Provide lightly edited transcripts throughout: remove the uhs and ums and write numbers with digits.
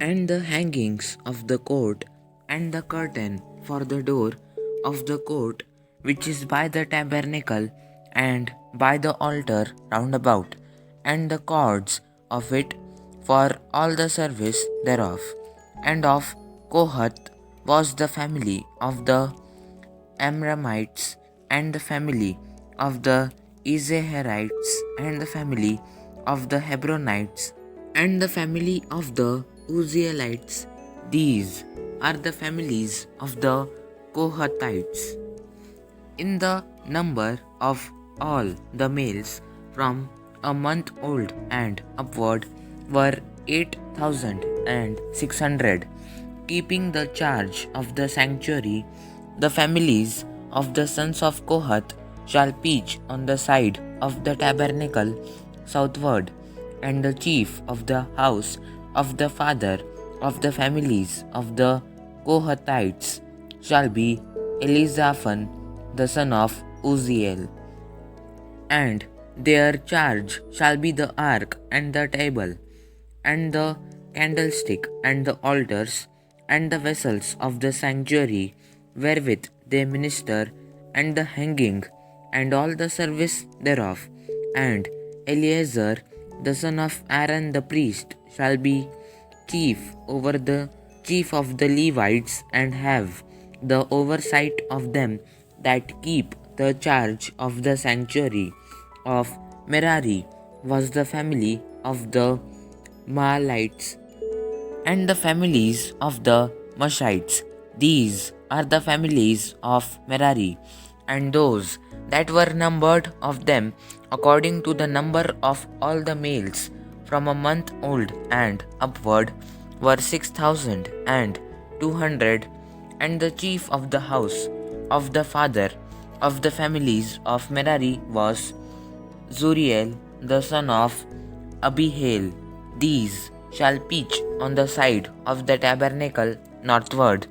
and the hangings of the court, and the curtain for the door of the court, which is by the tabernacle, and by the altar round about, and the cords of it for all the service thereof. And of Kohath was the family of the Amramites, and the family of the Izaharites, and the family of the Hebronites, and the family of the Uzzielites. These are the families of the Kohathites. In the number of all the males from a month old and upward were 8,600, keeping the charge of the sanctuary. The families of the sons of Kohath shall pitch on the side of the tabernacle southward, and the chief of the house of the father of the families of the Kohathites shall be Elizaphan the son of Uzziel. And their charge shall be the ark, and the table, and the candlestick, and the altars, and the vessels of the sanctuary wherewith they minister, and the hanging, and all the service thereof. And Eleazar the son of Aaron the priest shall be chief over the chief of the Levites, and have the oversight of them that keep the charge of the sanctuary. Of Merari was the family of the Mahalites, and the families of the Mushites. These are the families of Merari, and those that were numbered of them according to the number of all the males from a month old and upward were 6,200. And the chief of the house of the father of the families of Merari was Zuriel the son of Abihail. These shall pitch on the side of the tabernacle northward,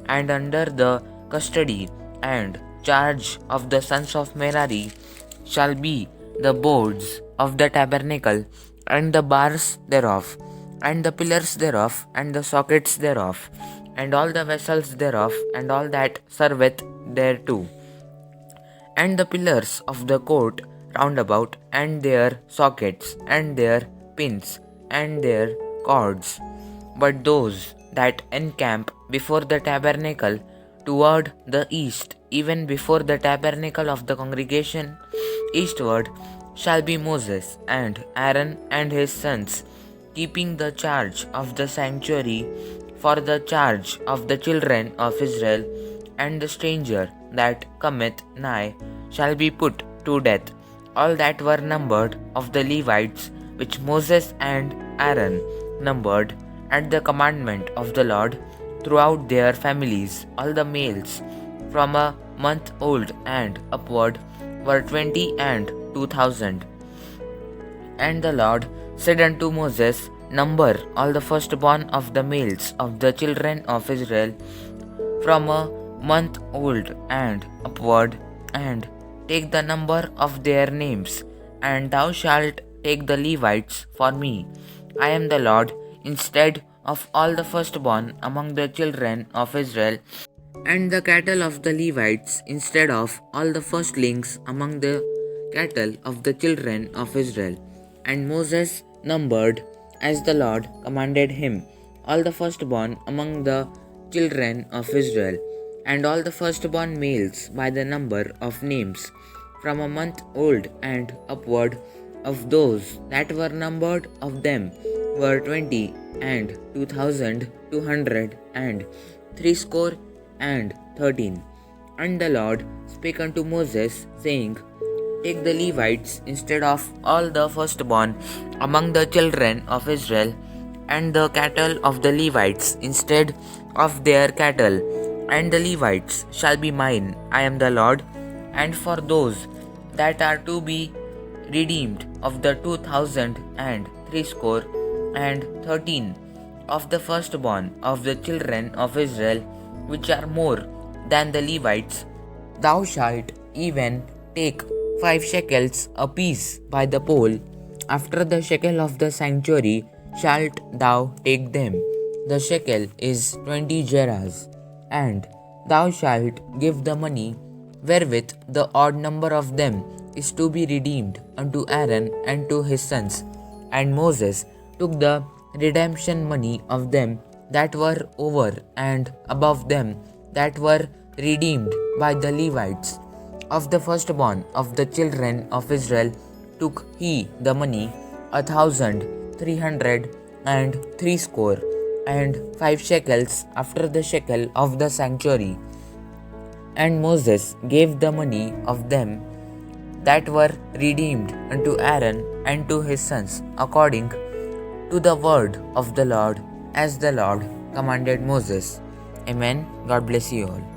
and under the custody and charge of the sons of Merari shall be the boards of the tabernacle, and the bars thereof, and the pillars thereof, and the sockets thereof, and all the vessels thereof, and all that serveth thereto, and the pillars of the court round about, and their sockets, and their pins, and their cords. But those that encamp before the tabernacle toward the east, even before the tabernacle of the congregation eastward, shall be Moses and Aaron and his sons, keeping the charge of the sanctuary for the charge of the children of Israel. And the stranger that cometh nigh shall be put to death. All that were numbered of the Levites, which Moses and Aaron numbered at the commandment of the Lord, throughout their families, all the males from a month old and upward were 20,002. And the Lord said unto Moses, Number all the firstborn of the males of the children of Israel from a month old and upward, and take the number of their names, and thou shalt take the Levites for me. I am the Lord, instead of all the firstborn among the children of Israel, and the cattle of the Levites, instead of all the firstlings among the cattle of the children of Israel. And Moses numbered, as the Lord commanded him, all the firstborn among the children of Israel, and all the firstborn males by the number of names, from a month old and upward, of those that were numbered of them were 20,200 and threescore and 13. And the Lord spake unto Moses, saying, Take the Levites instead of all the firstborn among the children of Israel, and the cattle of the Levites instead of their cattle, and the Levites shall be mine. I am the Lord. And for those that are to be redeemed of the 2,000 and 13 of the firstborn of the children of Israel, which are more than the Levites, thou shalt even take 5 shekels apiece by the pole. After the shekel of the sanctuary shalt thou take them. the shekel is 20 gerahs, and thou shalt give the money wherewith the odd number of them is to be redeemed unto Aaron and to his sons. And Moses took the redemption money of them that were over and above them that were redeemed by the Levites. Of the firstborn of the children of Israel took he the money 1,360 and 5 shekels after the shekel of the sanctuary. And Moses gave the money of them that were redeemed unto Aaron and to his sons, according to the word of the Lord, as the Lord commanded Moses. Amen. God bless you all.